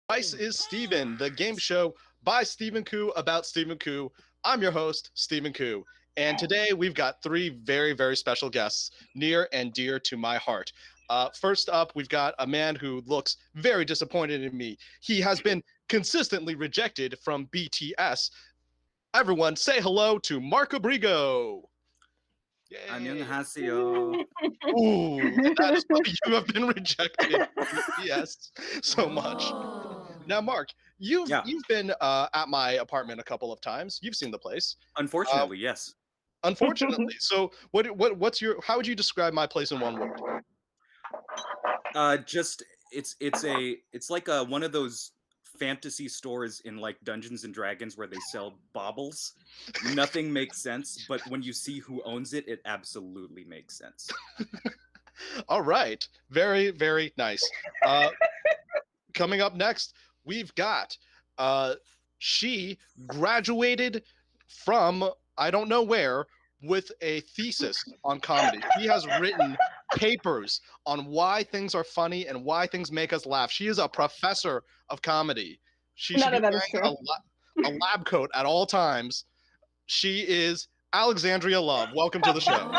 Vice is Steven, the game show by Stephen Koo about Stephen Koo. I'm your host, Stephen Koo. And today we've got three very, very special guests near and dear to my heart. First up, we've got a man who looks very disappointed in me. He has been consistently rejected from BTS. Everyone say hello to Marc Abrigo. Yay. 안녕하세요. Ooh, that is why you have been rejected from BTS so much. Now, Marc, you've been at my apartment a couple of times. You've seen the place. Unfortunately, yes. Unfortunately. So, what's your? How would you describe my place in one word? It's like one of those fantasy stores in like Dungeons and Dragons where they sell baubles. Nothing makes sense, but when you see who owns it, it absolutely makes sense. All right, very, very nice. Coming up next, we've got she graduated from I don't know where with a thesis on comedy. She has written papers on why things are funny and why things make us laugh. She is a professor of comedy. She should be wearing a lab coat at all times. She is Alexandria Love. Welcome to the show.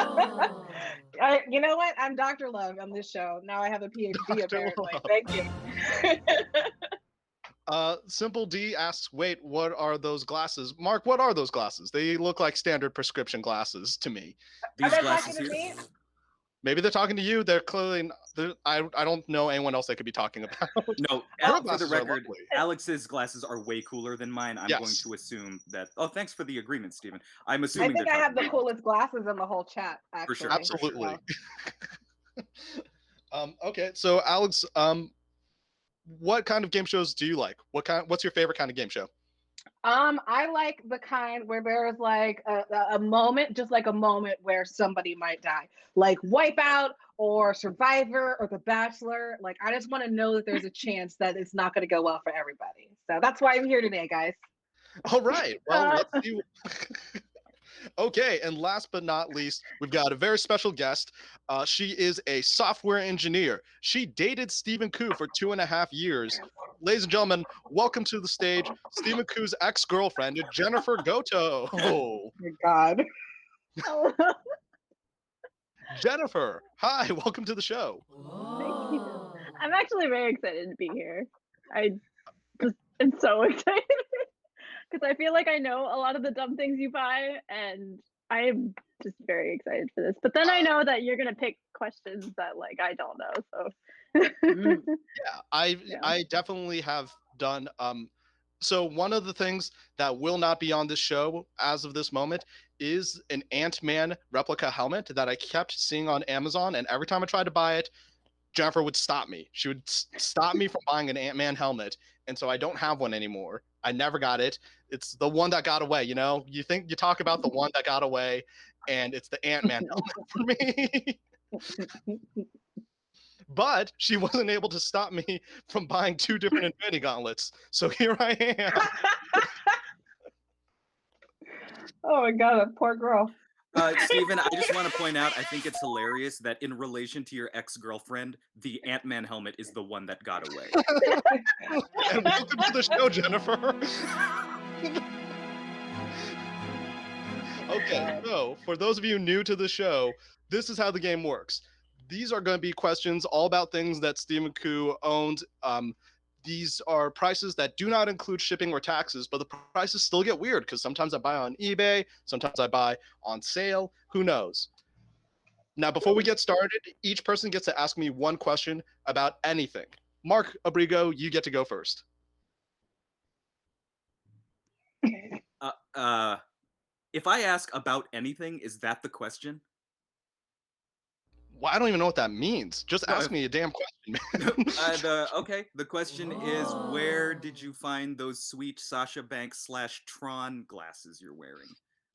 You know what? I'm Dr. Love on this show. Now I have a PhD, apparently. Love. Thank you. Simple D asks, wait, what are those glasses? Marc, what are those glasses? They look like standard prescription glasses to me. These glasses here? Maybe they're talking to you. They're clearly... I don't know anyone else they could be talking about. No, for the record, Alex's glasses are way cooler than mine. I'm going to assume that... Oh, thanks for the agreement, Stephen. I'm assuming I think I have the coolest glasses in the whole chat, actually. For sure. Absolutely. Okay, so Alex... what kind of game shows do you like? What's your favorite kind of game show? I like the kind where there's like a moment, just like a moment where somebody might die, like Wipeout or Survivor or The Bachelor. Like, I just want to know that there's a chance that it's not going to go well for everybody. So that's why I'm here today, guys. All right. Well, let's see. Okay, and last but not least, we've got a very special guest. She is a software engineer. She dated Stephen Koo for 2.5 years. Ladies and gentlemen, welcome to the stage, Stephen Koo's ex-girlfriend, Jennifer Goto. Oh my God. Jennifer, hi, welcome to the show. Thank you. I'm actually very excited to be here. I just am so excited. Because I feel like I know a lot of the dumb things you buy, and I'm just very excited for this. But then I know that you're gonna pick questions that like I don't know. So I definitely have done. So one of the things that will not be on this show as of this moment is an Ant-Man replica helmet that I kept seeing on Amazon, and every time I tried to buy it, Jennifer would stop me. She would stop me from buying an Ant-Man helmet, and so I don't have one anymore. I never got it. It's the one that got away, you know? You talk about the one that got away, and it's the Ant-Man helmet for me. But she wasn't able to stop me from buying 2 different Infinity Gauntlets. So here I am. Oh my God, that poor girl. Stephen, I just want to point out, I think it's hilarious that in relation to your ex-girlfriend, the Ant-Man helmet is the one that got away. And welcome to the show, Jennifer. Okay, so for those of you new to the show, this is how the game works. These are going to be questions all about things that Stephen Koo owns. These are prices that do not include shipping or taxes, but the prices still get weird because sometimes I buy on eBay, sometimes I buy on sale. Who knows? Now, before we get started, each person gets to ask me one question about anything. Marc Abrigo, you get to go first. If I ask about anything, is that the question? Well, I don't even know what that means. Just ask me a damn question, man. Okay, the question is, where did you find those sweet Sasha Banks / Tron glasses you're wearing?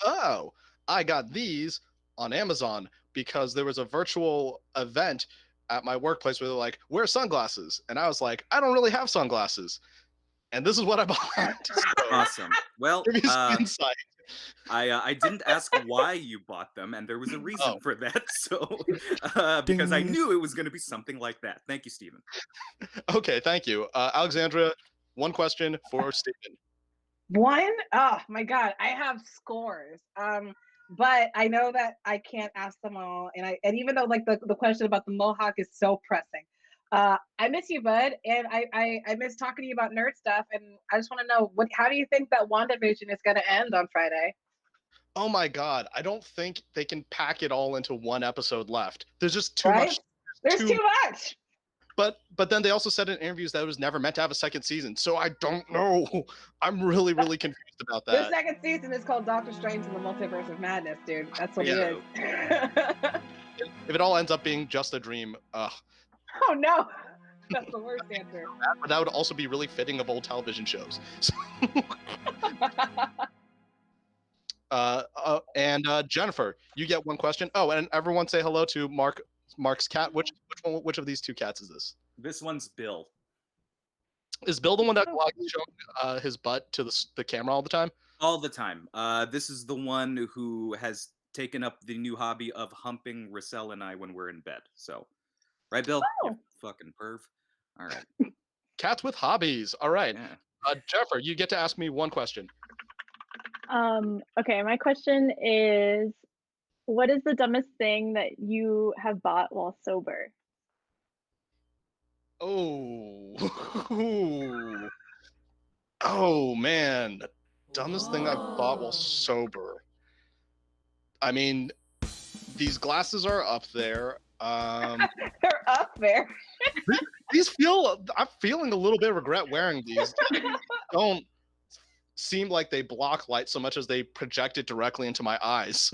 Oh, I got these on Amazon because there was a virtual event at my workplace where they're like, wear sunglasses. And I was like, I don't really have sunglasses. And this is what I bought. So, awesome. Well, give me some insight. I didn't ask why you bought them, and there was a reason for that. So, because I knew it was going to be something like that. Thank you, Stephen. Okay, thank you. Alexandra, One question for Stephen. One? Oh my God, I have scores. But I know that I can't ask them all, and even though like the question about the mohawk is so pressing, I miss you, bud, and I miss talking to you about nerd stuff, and I just want to know how do you think that WandaVision is going to end on Friday? Oh my God, I don't think they can pack it all into one episode left. There's just too Right? much. There's too much. But then they also said in interviews that it was never meant to have a second season. So I don't know. I'm really confused about The that. second season is called Doctor Strange and the Multiverse of Madness, dude. That's what it is. If it all ends up being just a dream, oh no, that's the worst answer. But that would also be really fitting of old television shows. So, and Jennifer, you get one question. Oh, and everyone say hello to Marc's cat. Which of these two cats is this? This one's Bill. Is Bill the one that is showing his butt to the camera all the time? All the time. This is the one who has taken up the new hobby of humping Russell and I when we're in bed. So, right, Bill? Oh. You fucking perv. All right. Cats with hobbies. All right. Yeah. Jennifer, you get to ask me one question. Okay, my question is, what is the dumbest thing that you have bought while sober? Oh. Oh man. The dumbest thing I've bought while sober. I mean, these glasses are up there. They're up there. I'm feeling a little bit of regret wearing these. Don't seem like they block light so much as they project it directly into my eyes.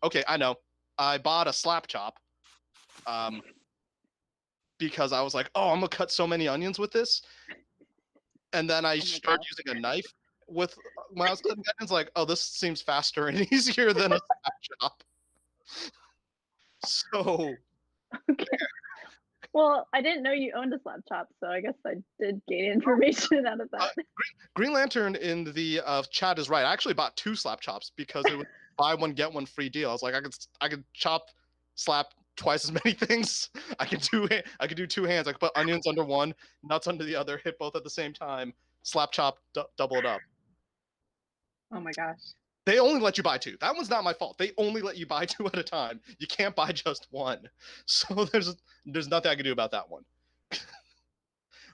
Okay, I know. I bought a slap chop. Because I was like, oh, I'm gonna cut so many onions with this. And then I started using a knife when I was cutting onions, like, oh, this seems faster and easier than a slap chop. So Okay. Well, I didn't know you owned a slap chop, so I guess I did gain information out of that. Green Lantern in the chat is right. I actually bought 2 slap chops because it was buy one get one free deal. I was like, I could slap twice as many things. I could do 2 hands. I could put onions under one, nuts under the other, hit both at the same time, slap chop, double it up. Oh my gosh. They only let you buy 2. That one's not my fault. They only let you buy 2 at a time. You can't buy just one. So there's nothing I can do about that one.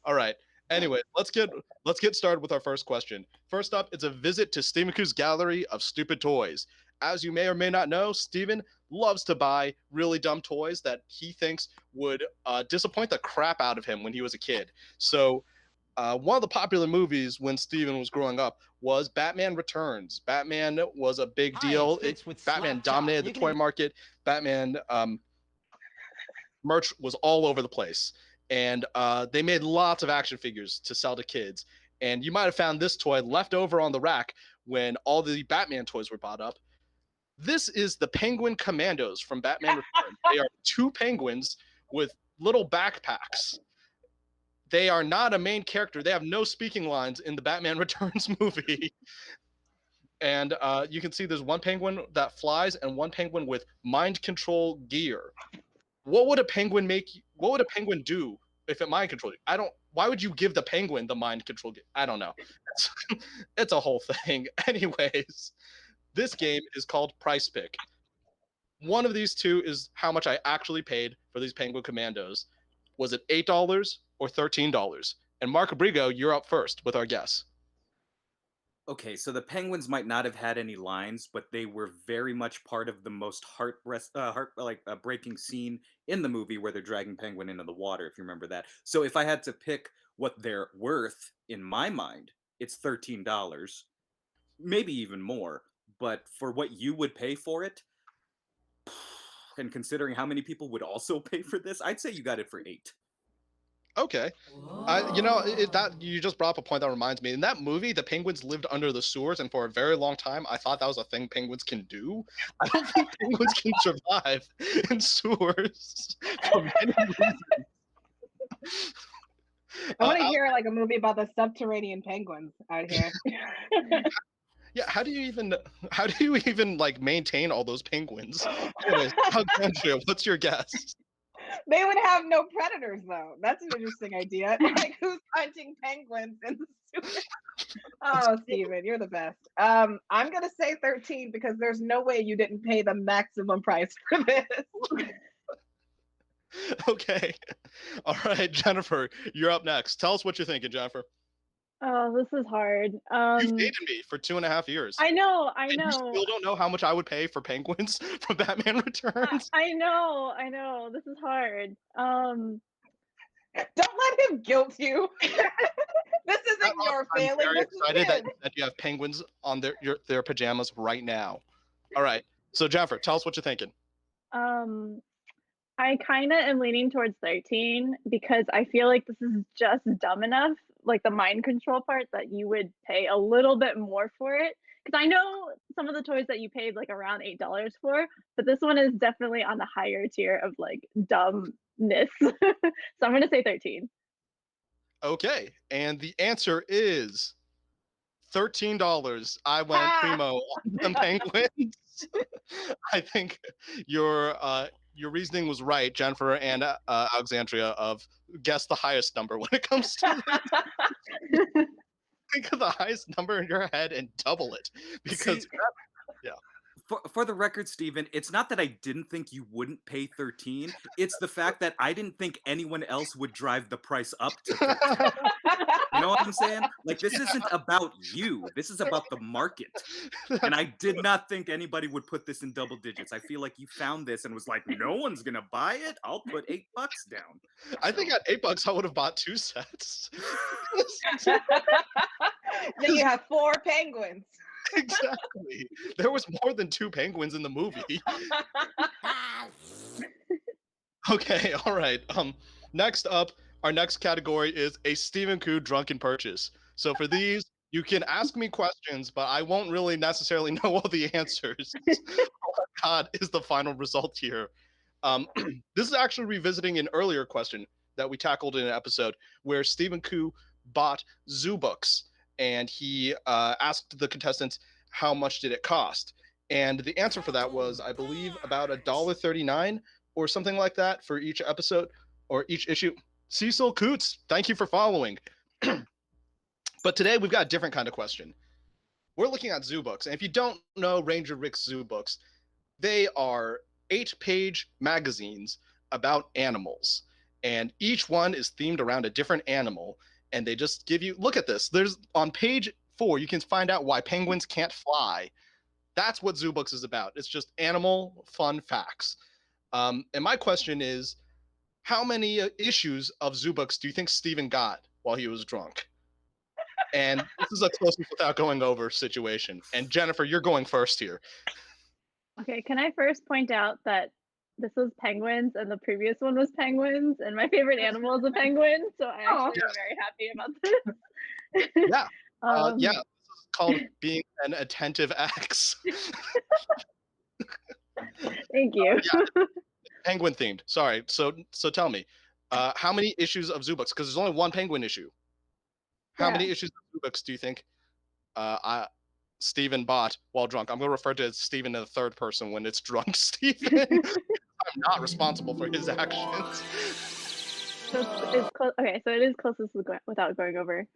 All right. Anyway, let's get started with our first question. First up, it's a visit to Stephen Ku's gallery of stupid toys. As you may or may not know, Stephen loves to buy really dumb toys that he thinks would disappoint the crap out of him when he was a kid. So one of the popular movies when Stephen was growing up was Batman Returns. Batman was a big deal. Batman dominated the toy market. Batman merch was all over the place. And they made lots of action figures to sell to kids. And you might have found this toy left over on the rack when all the Batman toys were bought up. This is the Penguin Commandos from Batman Returns. They are 2 penguins with little backpacks. They are not a main character. They have no speaking lines in the Batman Returns movie. And you can see there's one penguin that flies and one penguin with mind control gear. What would a penguin do if it mind controlled you? Why would you give the penguin the mind control gear? I don't know. It's a whole thing. Anyways, this game is called Price Pick. One of these 2 is how much I actually paid for these Penguin Commandos. Was it $8 or $13? And Marc Abrigo, you're up first with our guess. Okay, so the penguins might not have had any lines, but they were very much part of the most breaking scene in the movie where they're dragging Penguin into the water, if you remember that. So if I had to pick what they're worth, in my mind, it's $13, maybe even more. But for what you would pay for it, and considering how many people would also pay for this, I'd say you got it for $8. Okay. That you just brought up a point that reminds me. In that movie, the penguins lived under the sewers, and for a very long time, I thought that was a thing penguins can do. I don't think penguins can survive in sewers for many reasons. I want to hear like a movie about the subterranean penguins out here. Yeah, how do you even like maintain all those penguins? Anyways, Alexandria, what's your guess? They would have no predators, though. That's an interesting idea. Like, who's hunting penguins in the sewer? Oh, Steven, you're the best. I'm gonna say 13 because there's no way you didn't pay the maximum price for this. Okay. All right, Jennifer, you're up next. Tell us what you're thinking, Jennifer. Oh, this is hard. You've dated me for 2.5 years. I know. And you still don't know how much I would pay for penguins from Batman Returns? I know. This is hard. Don't let him guilt you. This isn't your failing. I'm very excited that you have penguins on their pajamas right now. All right. So Jennifer, tell us what you're thinking. I kind of am leaning towards 13 because I feel like this is just dumb enough, like the mind control part, that you would pay a little bit more for it. Because I know some of the toys that you paid like around $8 for, but this one is definitely on the higher tier of like dumbness. So I'm going to say 13. Okay. And the answer is $13. I went primo on the penguins. I think your reasoning was right, Jennifer and Alexandria, of guess the highest number when it comes to this. Think of the highest number in your head and double it. Because yeah. For the record, Steven, it's not that I didn't think you wouldn't pay 13. It's the fact that I didn't think anyone else would drive the price up to 13. You know what I'm saying? Like, this isn't about you. This is about the market. And I did not think anybody would put this in double digits. I feel like you found this and was like, no one's going to buy it. I'll put $8 down. I think at $8 I would have bought 2 sets. Then you have 4 penguins. Exactly. There was more than 2 penguins in the movie. Okay, all right. Next up, our next category is a Stephen Koo drunken purchase. So for these, you can ask me questions, but I won't really necessarily know all the answers. What God is the final result here? This is actually revisiting an earlier question that we tackled in an episode where Stephen Koo bought Zoobooks. And he asked the contestants how much did it cost, and the answer for that was, I believe, about $1.39 or something like that for each episode or each issue. Cecil Coots, thank you for following. But today we've got a different kind of question. We're looking at Zoobooks, and if you don't know Ranger Rick's Zoobooks, they are 8-page magazines about animals, and each one is themed around a different animal. And they just give you, look at this. There's on page 4, you can find out why penguins can't fly. That's what Zoobooks is about. It's just animal fun facts. And my question is, how many issues of Zoobooks do you think Steven got while he was drunk? And this is a closest without going over situation. And Jennifer, you're going first here. Okay, can I first point out that this was penguins and the previous one was penguins, and my favorite animal is a penguin, so I actually am very happy about this. Yeah. Yeah, this is called being an attentive ex. Thank you. Yeah. Penguin themed. Sorry. So tell me, how many issues of Zoobooks? Because there's only one penguin issue. How many issues of Zoobooks do you think Steven bought while drunk? I'm going to refer to Steven in the third person when it's drunk Steven. I'm not responsible for his actions. So it's close. Okay, so it is closest without going over.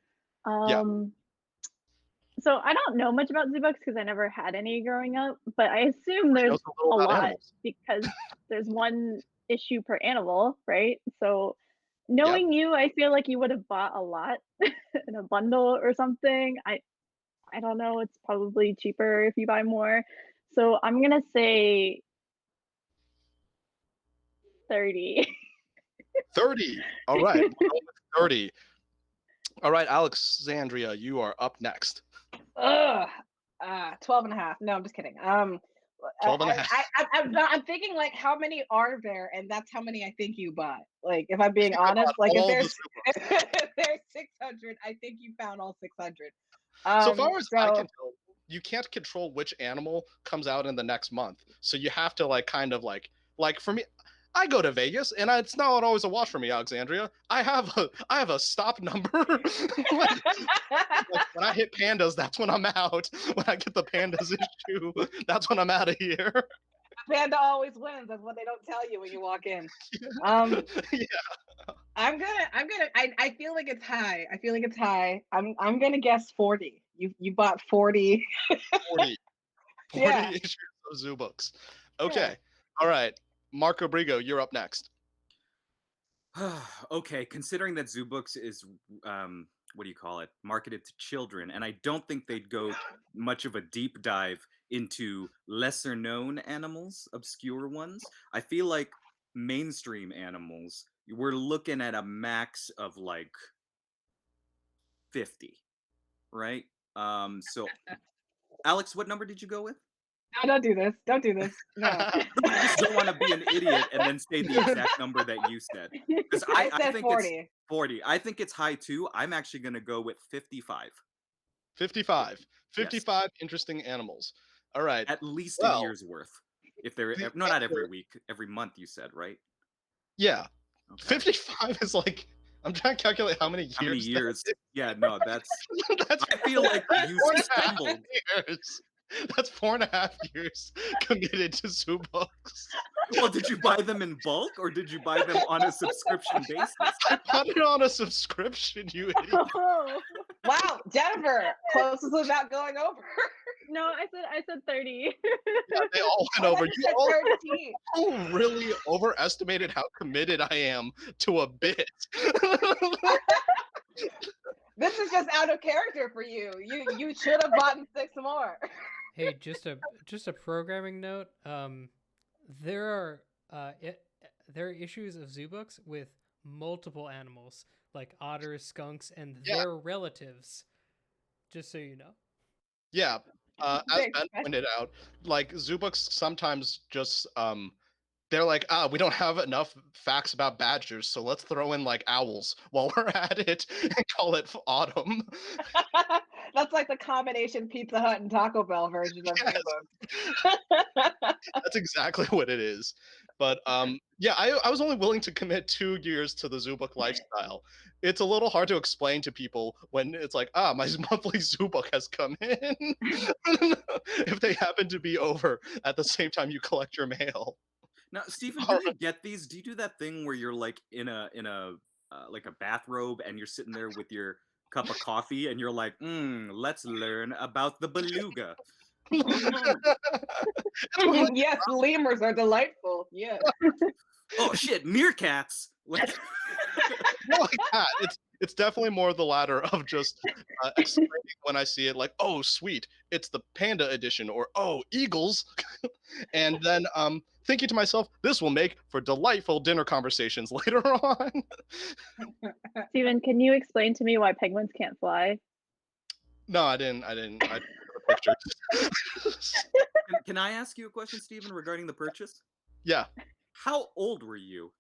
So I don't know much about Zoobooks because I never had any growing up, but I assume there's a lot because there's one issue per animal, right? So knowing you, I feel like you would have bought a lot in a bundle or something. I don't know. It's probably cheaper if you buy more. So I'm gonna say 30. 30. All right. 30. All right, Alexandria, you are up next. 12 and a half. No, I'm just kidding. 12 and a half. I'm thinking like how many are there, and that's how many I think you bought. Like if I'm being honest, like if there's 600, I think you found all 600. So far as I can tell, you can't control which animal comes out in the next month. So you have to like kind of like for me, I go to Vegas and it's not always a wash for me, Alexandria. I have a stop number. Like, when I hit pandas, that's when I'm out. When I get the pandas issue, that's when I'm out of here. Panda always wins. That's what they don't tell you when you walk in. Yeah. I feel like it's high. I feel like it's high. I'm gonna guess 40. You bought 40. 40. 40 Yeah. issues of Zoobooks. Yeah. Okay. All right. Marco Brigo, you're up next. Okay, considering that Zoobooks is what do you call it? Marketed to children, and I don't think they'd go much of a deep dive into lesser known animals, obscure ones. I feel like mainstream animals, we're looking at a max of like 50, right? So Alex, what number did you go with? No, don't do this. Don't do this. No. I just don't want to be an idiot and then say the exact number that you said. Because I I said think 40. it's 40. I think it's high too. I'm actually going to go with 55. 55. Yes. 55 interesting animals. All right. At least Well, a year's worth. If they're the no, not every answer- week, every month. You said, right? Yeah. Okay. 55 is like, I'm trying to calculate how many years. How many that years? is. Yeah, no, that's. That's I feel like you 4.5 stumbled. years. That's 4.5 years committed to Zoobooks. Well, did you buy them in bulk or did you buy them on a subscription basis? I bought it on a subscription, you idiot. Oh. Wow, Jennifer, closest without going over. No, I said 30. Yeah, they all I went over. thought you You said all 13. really overestimated how committed I am to a bit. This is just out of character for you. You should have bought 6 more. Hey, just a programming note. There are there are issues of Zoobooks with multiple animals like otters, skunks, and their relatives. Just so you know. Yeah, as Very Ben special. pointed out, like Zoobooks sometimes just they're like, we don't have enough facts about badgers, so let's throw in like owls while we're at it and call it autumn. That's like the combination Pizza Hut and Taco Bell version of Yes. Zoobooks. That's exactly what it is. But yeah, I was only willing to commit 2 years to the Zoobook lifestyle. It's a little hard to explain to people when it's like, my monthly Zoobook has come in. If they happen to be over at the same time you collect your mail. Now, Stephen, do you get these? Do you do that thing where you're like in a like a bathrobe and you're sitting there with your cup of coffee and you're like, let's learn about the beluga. Yes, lemurs are delightful. Yeah. Oh shit, meerkats! Like, More like that. It's definitely more the latter of just explaining when I see it, like, oh sweet, it's the panda edition, or oh eagles, and then thinking to myself, this will make for delightful dinner conversations later on. Steven, can you explain to me why penguins can't fly? No, I didn't. I didn't the pictures. can I ask you a question, Stephen, regarding the purchase? Yeah. How old were you?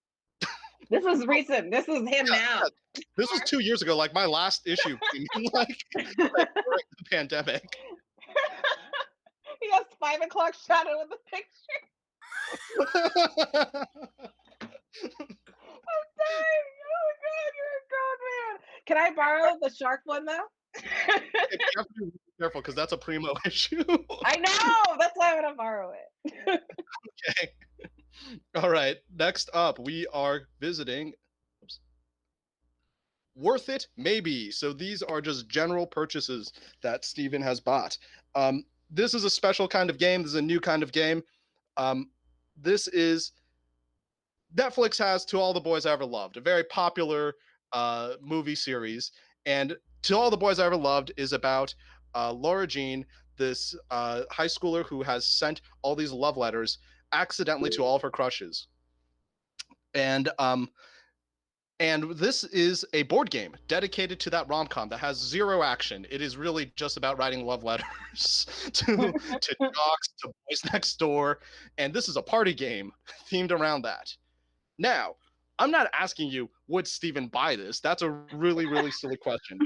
This is recent. This is him now. This was 2 years ago, like my last issue, like during the pandemic. He has 5 o'clock shadow in the picture. I'm dying. Oh my god, you're a grown man. Can I borrow the shark one though? You have to be really careful because that's a primo issue. I know. That's why I want to borrow it. Okay. All right. Next up, we are visiting. Oops. Worth it? Maybe. So these are just general purchases that Steven has bought. This is a special kind of game. This is a new kind of game. This is Netflix has To All the Boys I Ever Loved, a very popular movie series. And To All the Boys I Ever Loved is about Laura Jean, this high schooler who has sent all these love letters accidentally to all of her crushes. And this is a board game dedicated to that rom-com that has zero action. It is really just about writing love letters to jocks, to boys next door, and this is a party game themed around that. Now, I'm not asking you, would Steven buy this? That's a really, really silly question.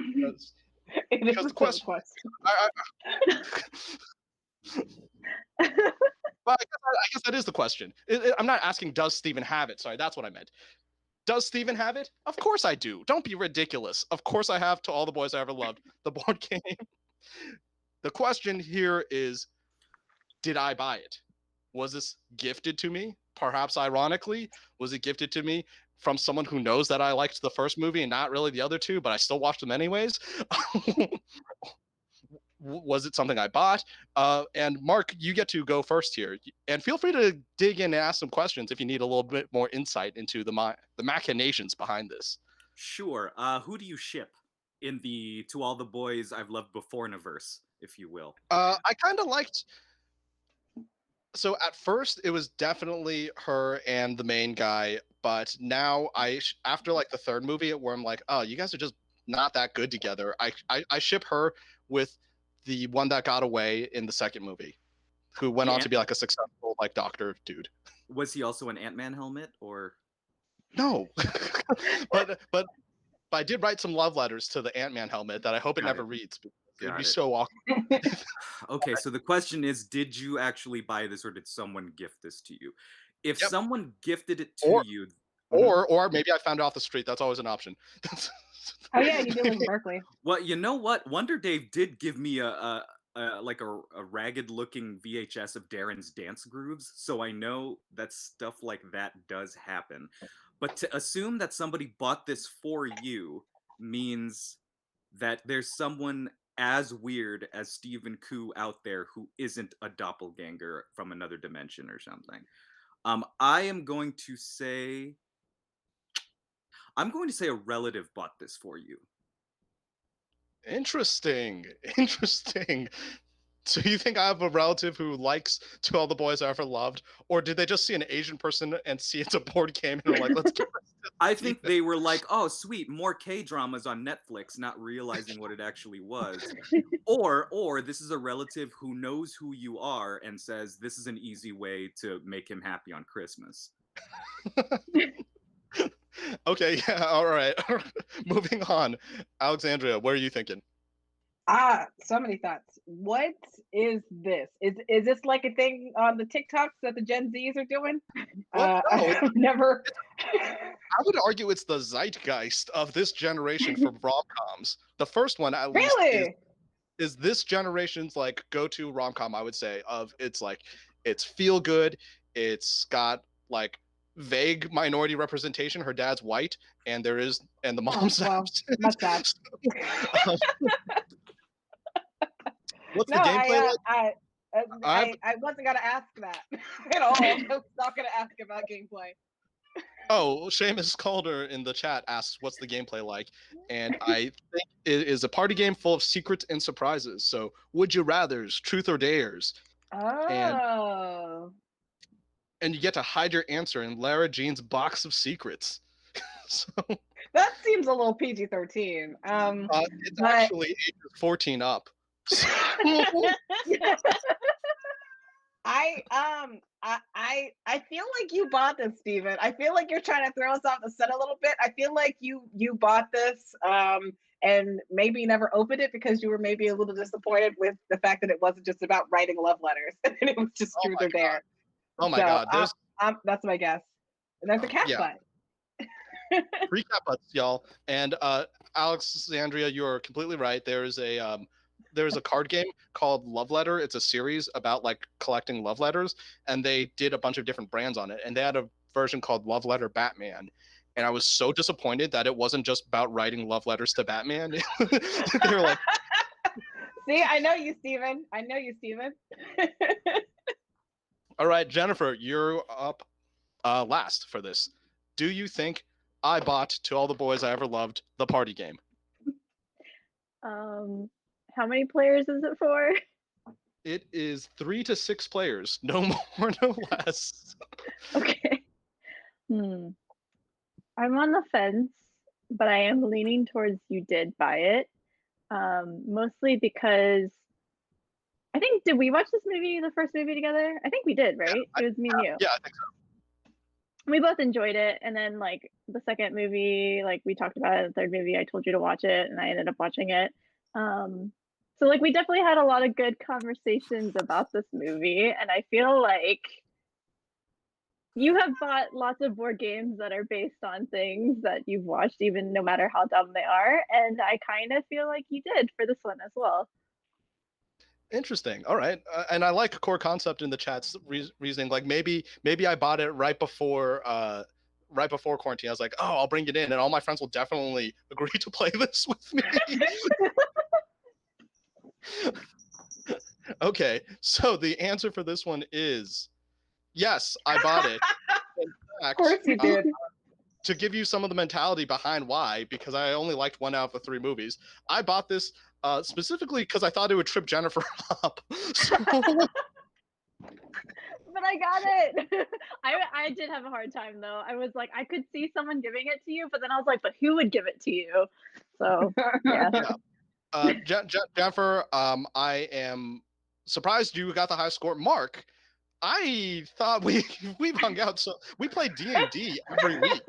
Because the question. But I guess that is the question. I'm not asking, does Steven have it? Sorry, that's what I meant. Does Steven have it? Of course I do. Don't be ridiculous. Of course I have To All the Boys I Ever Loved, the board game. The question here is, did I buy it? Was this gifted to me? Perhaps ironically, was it gifted to me from someone who knows that I liked the first movie and not really the other two, but I still watched them anyways? Was it something I bought? And Marc, you get to go first here, and feel free to dig in and ask some questions if you need a little bit more insight into the machinations behind this. Sure. Who do you ship in the To All the Boys I've Loved Before-niverse, if you will? I kind of liked. So at first, it was definitely her and the main guy, but now after like the third movie, where I'm like, oh, you guys are just not that good together. I ship her with the one that got away in the second movie, who went The on to Ant- be like a successful like doctor dude. Was he also an Ant-Man helmet, or? No, but I did write some love letters to the Ant-Man helmet that I hope it Got never it. reads. Because it'd Got be it. so awkward. Okay, so the question is, did you actually buy this, or did someone gift this to you? If Yep. someone gifted it to Or you, or maybe I found it off the street. That's always an option. Oh yeah, you do live in Berkeley. well, you know what? Wonder Dave did give me like a ragged looking VHS of Darren's dance grooves, so I know that stuff like that does happen. But to assume that somebody bought this for you means that there's someone as weird as Stephen Koo out there who isn't a doppelganger from another dimension or something. I am going to say a relative bought this for you. Interesting. Interesting. So you think I have a relative who likes To All the Boys I Ever Loved, or did they just see an Asian person and see it's a board game and are like, let's get this? I think they were like, "Oh, sweet, more K-dramas on Netflix," not realizing what it actually was. Or this is a relative who knows who you are and says this is an easy way to make him happy on Christmas. Okay, yeah, all right. Moving on. Alexandria, what are you thinking? So many thoughts. What is this? Is this like a thing on the TikToks that the Gen Zs are doing? What? No, I've never. I would argue it's the zeitgeist of this generation for rom-coms. The first one, at least, Really? is this generation's like go-to rom-com, I would say, of it's like it's feel good, it's got like vague minority representation. Her dad's white, and the Oh, mom's well, absent. that's sad. Um, what's No, the gameplay like? I wasn't gonna ask that at all. I was not gonna ask about gameplay. Oh, Seamus Calder in the chat asks, "What's the gameplay like?" And I think it is a party game full of secrets and surprises. So, would you rather's, truth or dares, and Oh, you get to hide your answer in Lara Jean's box of secrets. So, that seems a little PG-13. it's But actually ages 14 up. So, I feel like you bought this, Steven. I feel like you're trying to throw us off the set a little bit. I feel like you bought this and maybe never opened it because you were maybe a little disappointed with the fact that it wasn't just about writing love letters and it was just oh truth my or dare. god! Oh my So god! There's that's my guess. And there's a cat yeah, butt. three cat butts, y'all. And Alexandria, you're completely right. There's a card game called Love Letter. It's a series about like collecting love letters, and they did a bunch of different brands on it. And they had a version called Love Letter Batman. And I was so disappointed that it wasn't just about writing love letters to Batman. They were like, See, I know you, Steven. I know you, Steven. all right, Jennifer, you're up last for this. Do you think I bought To All the Boys I Ever Loved the party game? How many players is it for? It is 3 to 6 players, no more, no less. Okay. I'm on the fence, but I am leaning towards you did buy it. Mostly because I think, did we watch this movie, the first movie together? I think we did, right? It was me and you. Yeah, I think so. We both enjoyed it, and then like the second movie, like we talked about it, the third movie I told you to watch it and I ended up watching it. So like we definitely had a lot of good conversations about this movie, and I feel like you have bought lots of board games that are based on things that you've watched, even no matter how dumb they are, and I kind of feel like you did for this one as well. Interesting. All right, and I like core concept in the chat's reasoning. Like maybe I bought it right before quarantine. I was like, oh, I'll bring it in, and all my friends will definitely agree to play this with me. Okay, so the answer for this one is yes, I bought it. In Of course fact, you did. to give you some of the mentality behind why, because I only liked one out of the three movies, I bought this specifically because I thought it would trip Jennifer up. So, But I got it. I did have a hard time though. I was like, I could see someone giving it to you, but then I was like, but who would give it to you? So yeah. Jennifer, I am surprised you got the high score. Mark, I thought we've hung out, so we play D&D every week.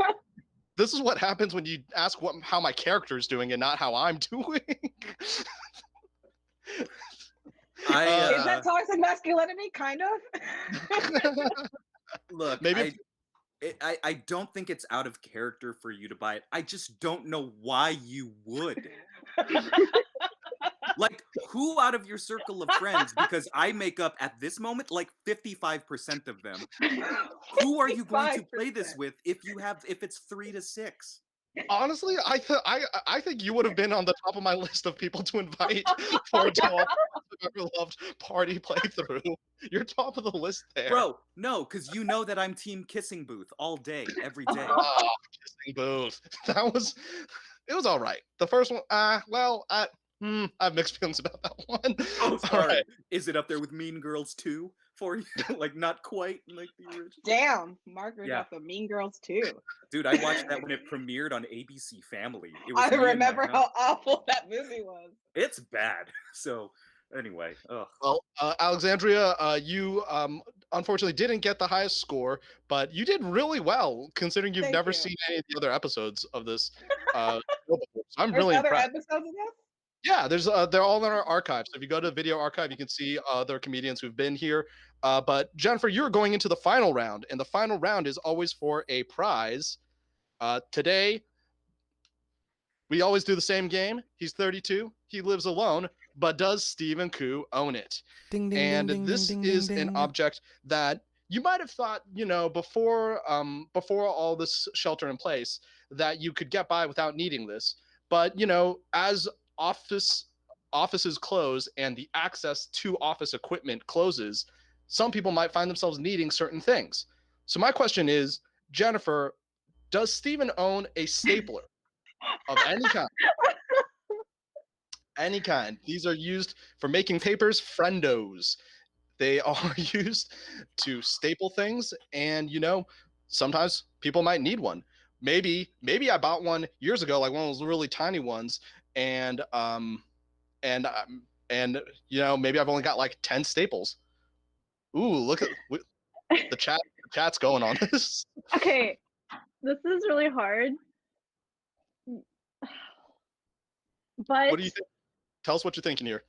This is what happens when you ask how my character's doing and not how I'm doing. Is that toxic masculinity? Kind of. Look, Maybe I don't think it's out of character for you to buy it. I just don't know why you would. Like, who out of your circle of friends, because I make up at this moment like 55% of them, who are you going to play this with if it's 3 to 6? honestly, I think you would have been on the top of my list of people to invite for a I've ever loved party playthrough. You're top of the list there. Bro, no, because you know that I'm team kissing booth all day, every day. Oh, kissing booth. It was all right. The first one, I have mixed feelings about that one. Oh, sorry. All right. Is it up there with Mean Girls 2 for you? Like, not quite like the original? Damn, Margaret Yeah. got the Mean Girls too. Dude, I watched that when it premiered on ABC Family. It was I me and my remember aunt. how awful that movie was. It's bad. So, anyway, Well, Alexandria, you unfortunately didn't get the highest score, but you did really well considering you've Thank never you. seen any of the other episodes of this. Show before. So I'm There's really other impressed. episodes of this? Yeah, they're all in our archive. So if you go to Video Archive, you can see other comedians who've been here. But Jennifer, you're going into the final round, and the final round is always for a prize. Today, we always do the same game. He's 32. He lives alone, but does Stephen Koo own it? Ding, ding, And ding, ding, this ding, is ding, an ding. object that you might have thought, before all this shelter in place, that you could get by without needing this. But as offices close and the access to office equipment closes, some people might find themselves needing certain things. So my question is, Jennifer, does Stephen own a stapler of any kind? Any kind. These are used for making papers, friendos. They are used to staple things, and sometimes people might need one. Maybe I bought one years ago, like one of those really tiny ones, and maybe I've only got like 10 staples. Ooh, look at the chat. The chat's going on this. Okay, this is really hard. But What do you think? Tell us what you're thinking here.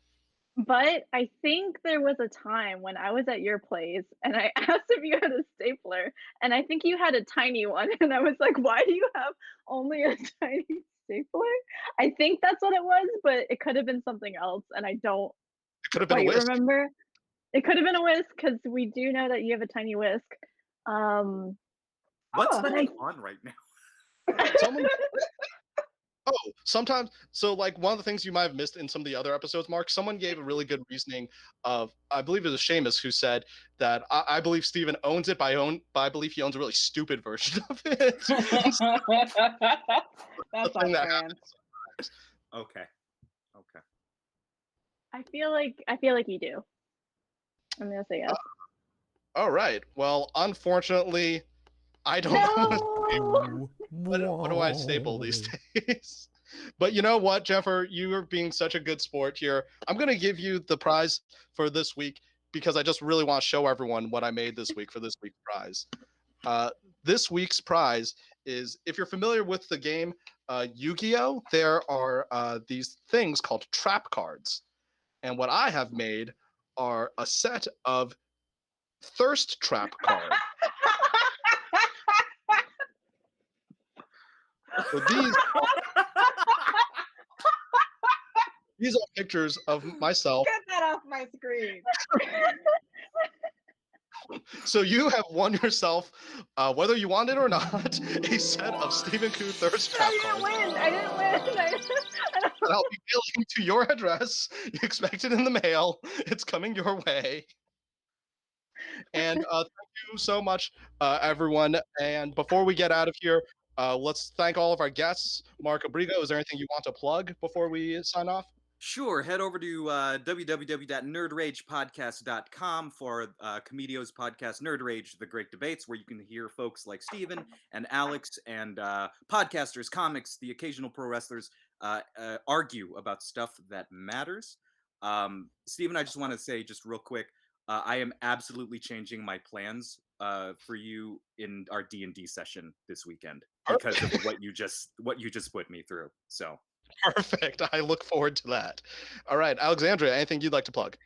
But I think there was a time when I was at your place and I asked if you had a stapler, and I think you had a tiny one, and I was like, "Why do you have only a tiny stapler?" I think that's what it was, but it could have been something else, and I don't It could have been a quite whisk. remember. It could have been a whisk because we do know that you have a tiny whisk. what's Oh. going on right now? Someone- sometimes. So, like, one of the things you might have missed in some of the other episodes, Mark, someone gave a really good reasoning of, I believe it was Seamus, who said that I believe Steven owns it, but I believe he owns a really stupid version of it. That's The thing that on brand. Okay. I feel like you do. I'm gonna say yes. All right. Well, unfortunately, I don't know. What do I staple these days? But you know what, Jennifer? You are being such a good sport here. I'm going to give you the prize for this week because I just really want to show everyone what I made this week for this week's prize. This week's prize is, if you're familiar with the game Yu-Gi-Oh!, there are these things called trap cards. And what I have made are a set of thirst trap cards. So these are pictures of myself Get that off my screen. So you have won yourself, whether you want it or not, a set of Stephen Koo Thirst Trap I didn't cards win. I didn't win. that I'll be mailing to your address. You expect it in the mail. It's coming your way. And thank you so much, everyone. And before we get out of here, let's thank all of our guests. Marc Abrigo, is there anything you want to plug before we sign off? Sure, head over to www.nerdragepodcast.com for Comedio's podcast, Nerd Rage, The Great Debates, where you can hear folks like Steven and Alex and podcasters, comics, the occasional pro wrestlers argue about stuff that matters. Steven, I just want to say just real quick, I am absolutely changing my plans for you in our D&D session this weekend because of what you just put me through. So Perfect. I look forward to that. All right, Alexandria, anything you'd like to plug?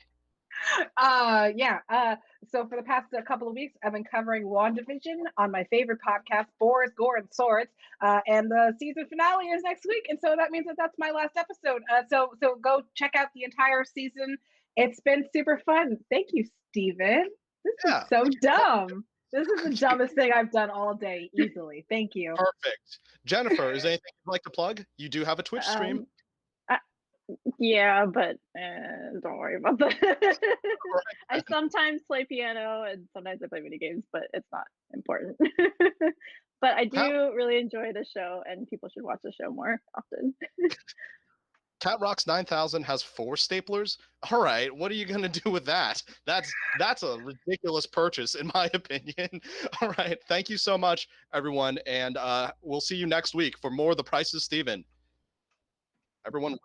So for the past couple of weeks, I've been covering WandaVision on my favorite podcast, Boars, Gore, and Swords. And the season finale is next week, and so that means that that's my last episode. So go check out the entire season. It's been super fun. Thank you, Steven. This is so dumb. This is the dumbest thing I've done all day, easily. Thank you. Perfect. Jennifer, is there anything you'd like to plug? You do have a Twitch stream. Yeah, but don't worry about that. I sometimes play piano and sometimes I play video games, but it's not important. But I do really enjoy the show, and people should watch the show more often. Cat Rocks 9000 has 4 staplers. All right, what are you gonna do with that? That's a ridiculous purchase, in my opinion. All right, thank you so much, everyone, and we'll see you next week for more of The Price is Steven. Everyone.